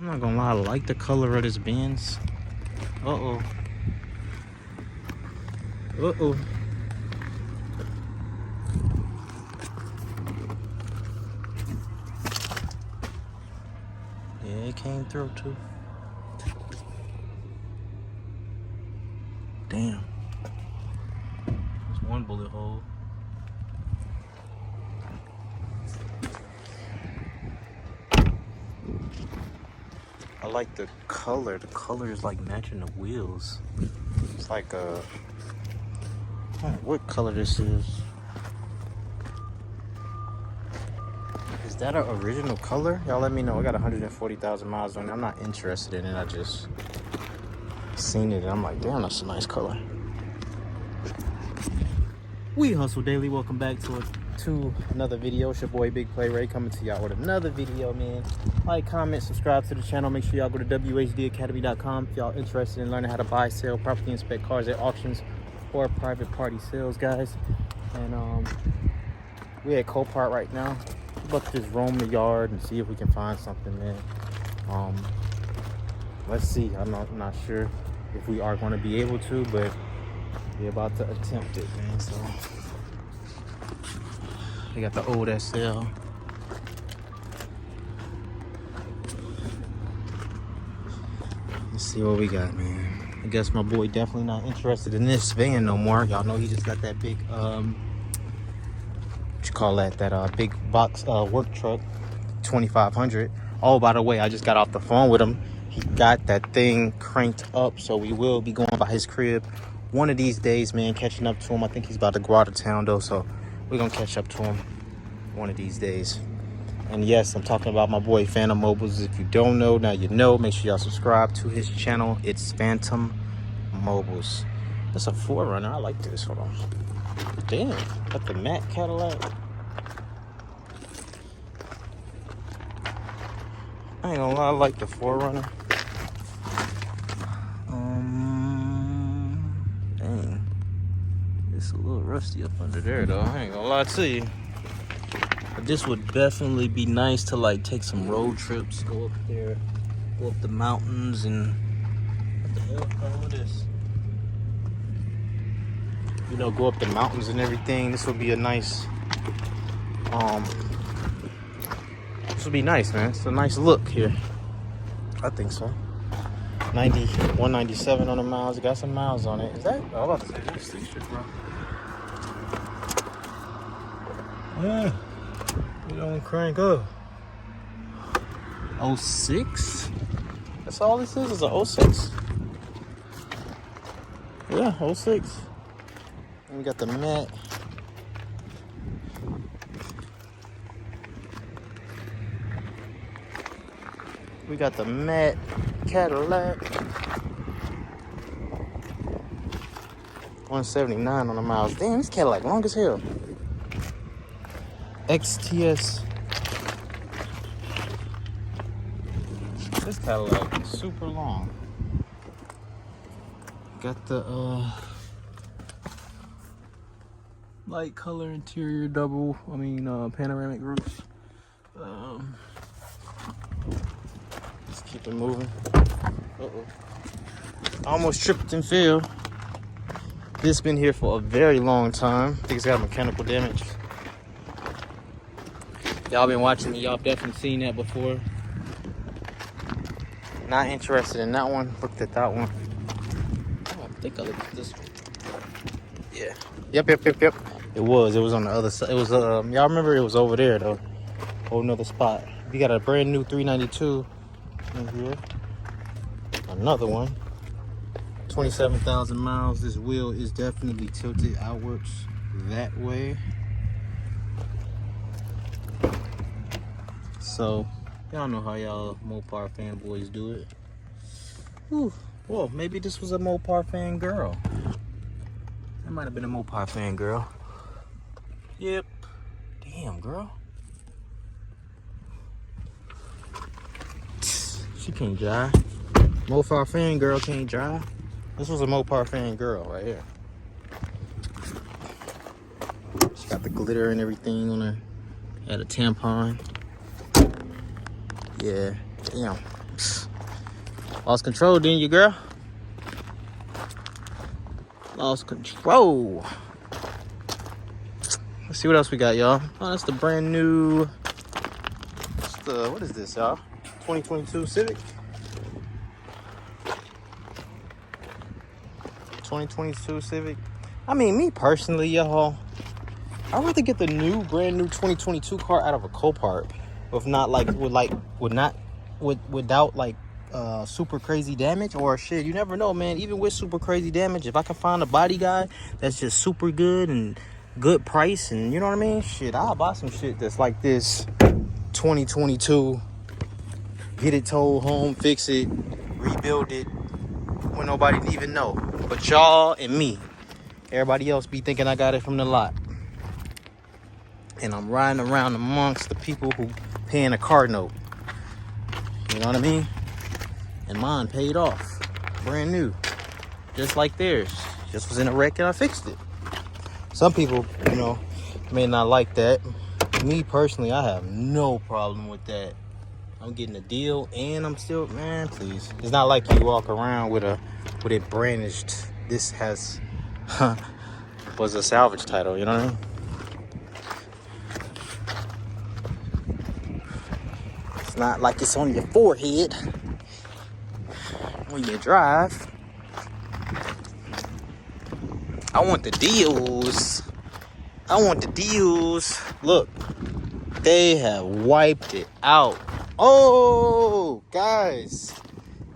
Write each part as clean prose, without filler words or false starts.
I'm not gonna lie, I like the color of this Benz. Uh-oh. Uh-oh. Yeah, it came through too. Damn. There's one bullet hole. I like the color. The color is like matching the wheels. It's like a... I don't know what color this is. Is that an original color? Y'all let me know. I got 140,000 miles on it. I'm not interested in it. I just seen it and I'm like, damn, that's a nice color. We Hustle Daily. Welcome back to another video. It's your boy Big Play Ray coming to y'all with another video, man. Like, comment, subscribe to the channel. Make sure y'all go to wehustledaily.com if y'all interested in learning how to buy, sell, property inspect cars at auctions or private party sales, guys. And we at Copart right now. We're about to just roam the yard and see if we can find something, man. Let's see. I'm not sure if we are going to be able to, but we're about to attempt it, man. So they got the old SL. Let's see what we got, man. I guess my boy definitely not interested in this van no more. Y'all know he just got that big what you call that big box work truck 2500. Oh, by the way, I just got off the phone with him. He got that thing cranked up, so we will be going by his crib one of these days, man, catching up to him. I think he's about to go out of town though, so we're gonna catch up to him one of these days. And yes, I'm talking about my boy Phantom Mobiles. If you don't know, now you know. Make sure y'all subscribe to his channel. It's Phantom Mobiles. That's a 4Runner. I like this. Hold on. Damn, got the matte Cadillac. I ain't gonna lie, I like the 4Runner. Dang. It's a little rusty up under there though. I ain't gonna lie to you. But this would definitely be nice to like take some road trips, go up there, go up the mountains, and what the hell is all this? You know, go up the mountains and everything. This would be a nice this would be nice, man. It's a nice look here. I think so. 197 on the miles. It got some miles on it. Is that? Oh, I'm about to say that's this shit, bro. Yeah. It don't crank up. 06? That's all this is a 06? Yeah, 06. And we got the matte. We got the matte Cadillac. 179 on the miles. Damn, this Cadillac long as hell. XTS. This Cadillac is super long. Got the light color interior panoramic roof. Let's keep it moving. Uh-oh. I almost tripped and fell. This been here for a very long time. I think it's got mechanical damage. Y'all been watching me, y'all definitely seen that before. Not interested in that one. Looked at that one. Oh, I think I looked at this one. Yeah. Yep. It was on the other side. It was y'all remember it was over there though. Whole nother spot. We got a brand new 392 in here. Another one. 27,000 miles. This wheel is definitely tilted outwards that way. So, y'all know how y'all Mopar fanboys do it. Whew. Well, maybe this was a Mopar fan girl. That might have been a Mopar fan girl. Yep. Damn, girl. She can't drive. Mopar fan girl can't drive. This was a Mopar fan girl right here. She got the glitter and everything on her. Had a tampon. Yeah, damn. Lost control, didn't you, girl? Lost control. Let's see what else we got, y'all. Oh, that's the brand new. What is this, y'all? 2022 Civic. 2022 Civic. I mean, me personally, y'all, I'd rather get the brand new 2022 car out of a Copart, without like super crazy damage, or shit, you never know, man. Even with super crazy damage, if I can find a body guy that's just super good and good price, and you know what I mean, shit, I'll buy some shit that's like this 2022. Get it towed home, fix it, rebuild it when nobody even know but y'all and me. Everybody else be thinking I got it from the lot, and I'm riding around amongst the people who paying a car note. You know what I mean? And mine paid off, brand new, just like theirs. Just was in a wreck and I fixed it. Some people, you know, may not like that. Me personally, I have no problem with that. I'm getting a deal, and I'm still, man, please. It's not like you walk around with it brandished. This was a salvage title, you know what I mean? It's not like it's on your forehead when you drive. I want the deals. Look, they have wiped it out. Oh, guys,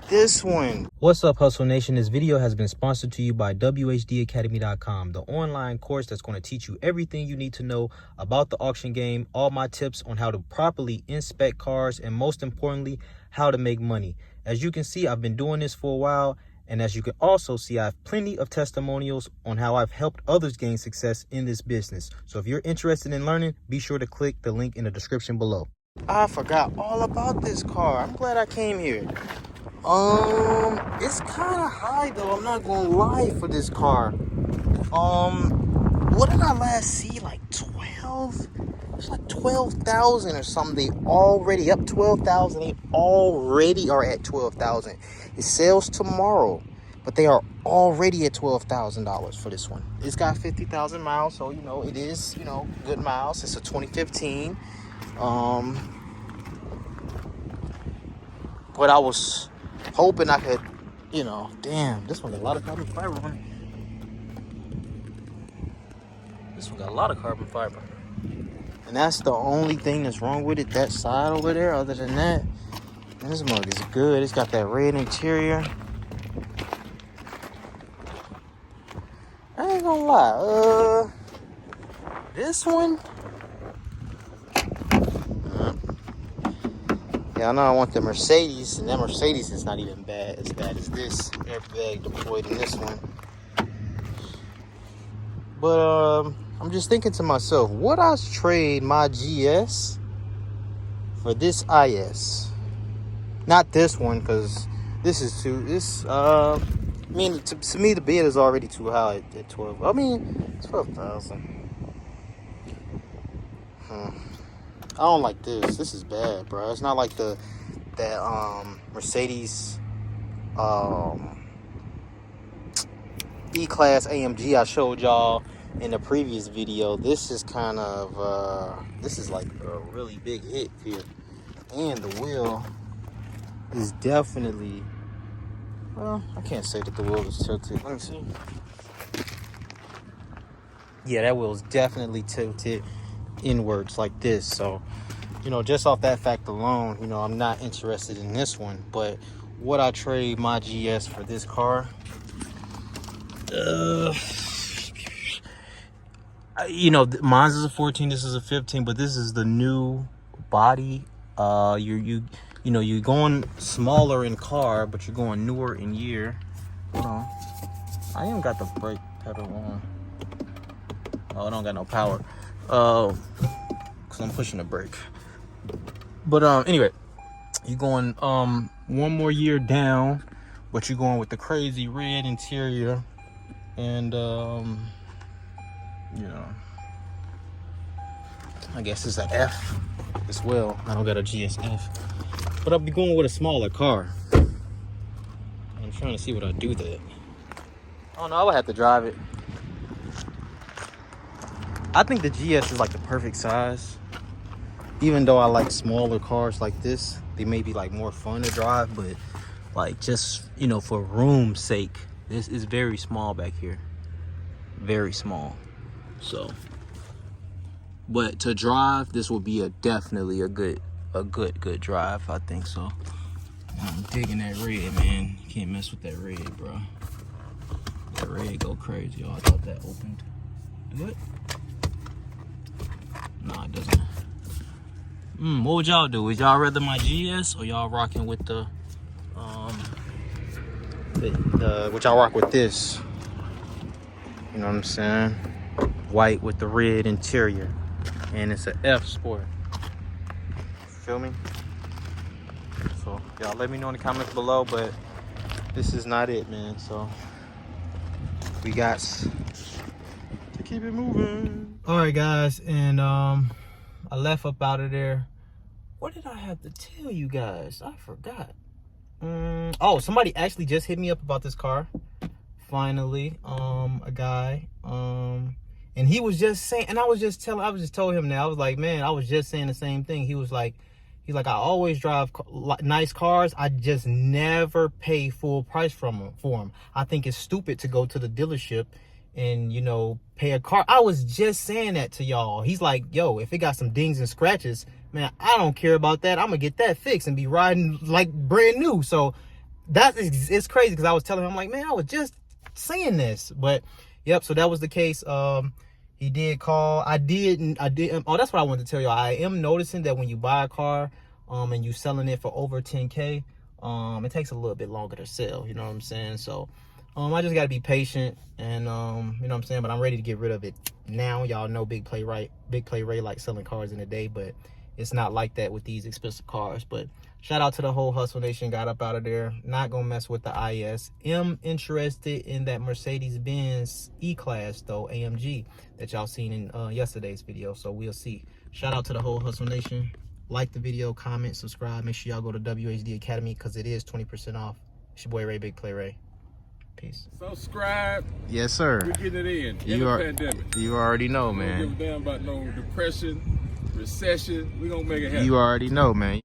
this one. What's up, Hustle Nation? This video has been sponsored to you by wehustledaily.com, the online course that's going to teach you everything you need to know about the auction game, all my tips on how to properly inspect cars, and most importantly, how to make money. As you can see, I've been doing this for a while, and as you can also see, I have plenty of testimonials on how I've helped others gain success in this business. So if you're interested in learning, be sure to click the link in the description below. I forgot all about this car. I'm glad I came here. It's kind of high though, I'm not gonna lie, for this car. What did I last see? Like 12? It's like 12,000 or something. They already up 12,000. They already are at 12,000. It sells tomorrow, but they are already at $12,000 for this one. It's got 50,000 miles, so you know it is, you know, good miles. It's a 2015. But I was hoping I could, you know, damn, this one got a lot of carbon fiber on it. This one got a lot of carbon fiber. And that's the only thing that's wrong with it, that side over there. Other than that, man, this mug is good. It's got that red interior. I ain't gonna lie, this one, yeah, I know I want the Mercedes, and that Mercedes is not even as bad as this airbag deployed in this one. But I'm just thinking to myself, would I trade my GS for this IS? Not this one, because this is too, I mean, to me, the bid is already too high at 12. I mean, 12,000. I don't like this. This is bad, bro. It's not like that Mercedes E-Class AMG I showed y'all in the previous video. This is kind of this is like a really big hit here, and the wheel is definitely, well, I can't say that the wheel is tilted. Let me see. Yeah, that wheel is definitely tilted inwards like this. So, you know, just off that fact alone, you know, I'm not interested in this one. But would I trade my GS for this car? You know, mine's is a 14, this is a 15, but this is the new body. You know, you're going smaller in car, but you're going newer in year. Hold on, I even got the brake pedal on. Oh, I don't got no power. Cause I'm pushing the brake. But anyway, you're going one more year down, but you're going with the crazy red interior, and you know, I guess it's an F as well. I don't got a GSF, But I'll be going with a smaller car. I'm trying to see what I do that. Oh no, I would have to drive it. I think the GS is like the perfect size. Even though I like smaller cars like this, they may be like more fun to drive, but like just, you know, for room's sake, this is very small back here. Very small. So, but to drive, this will be definitely a good drive. I think so. I'm digging that red, man. You can't mess with that red, bro. That red go crazy. Oh, I thought that opened. Do it? No, it doesn't. What would y'all do? Would y'all rather my GS or y'all rocking with the would y'all rock with this? You know what I'm saying? White with the red interior, and it's an F Sport. Feel me? So y'all let me know in the comments below, but this is not it, man. So we got to keep it moving. All right, guys, and I left up out of there. What did I have to tell you guys? I forgot. Oh, somebody actually just hit me up about this car. Finally, a guy, and he was just saying, and I just told him that I was like, man, I was just saying the same thing. He's like, I always drive nice cars. I just never pay full price for them. I think it's stupid to go to the dealership and, you know, pay a car. I was just saying that to y'all. He's like, yo, if it got some dings and scratches, man, I don't care about that. I'm gonna get that fixed and be riding like brand new. So it's crazy, because I was telling him, I'm like, man, I was just saying this. But yep, so that was the case. He did call. I did. Oh, that's what I wanted to tell you. I am noticing that when you buy a car, and you selling it for over 10K, it takes a little bit longer to sell. You know what I'm saying? So, I just gotta be patient, and you know what I'm saying. But I'm ready to get rid of it now. Y'all know Big Play Ray like selling cars in a day, but it's not like that with these expensive cars. But shout out to the whole Hustle Nation. Got up out of there. Not gonna mess with the IS. Am interested in that Mercedes-Benz E-Class though, AMG, that y'all seen in yesterday's video. So we'll see. Shout out to the whole Hustle Nation. Like the video, comment, subscribe. Make sure y'all go to WHD Academy, because it is 20% off. It's your boy Ray, Big Play Ray. Peace. Subscribe. Yes, sir. We're getting it in the pandemic. You already know, man. We don't give a damn about no depression, recession. We're gonna make it happen. You already know, man.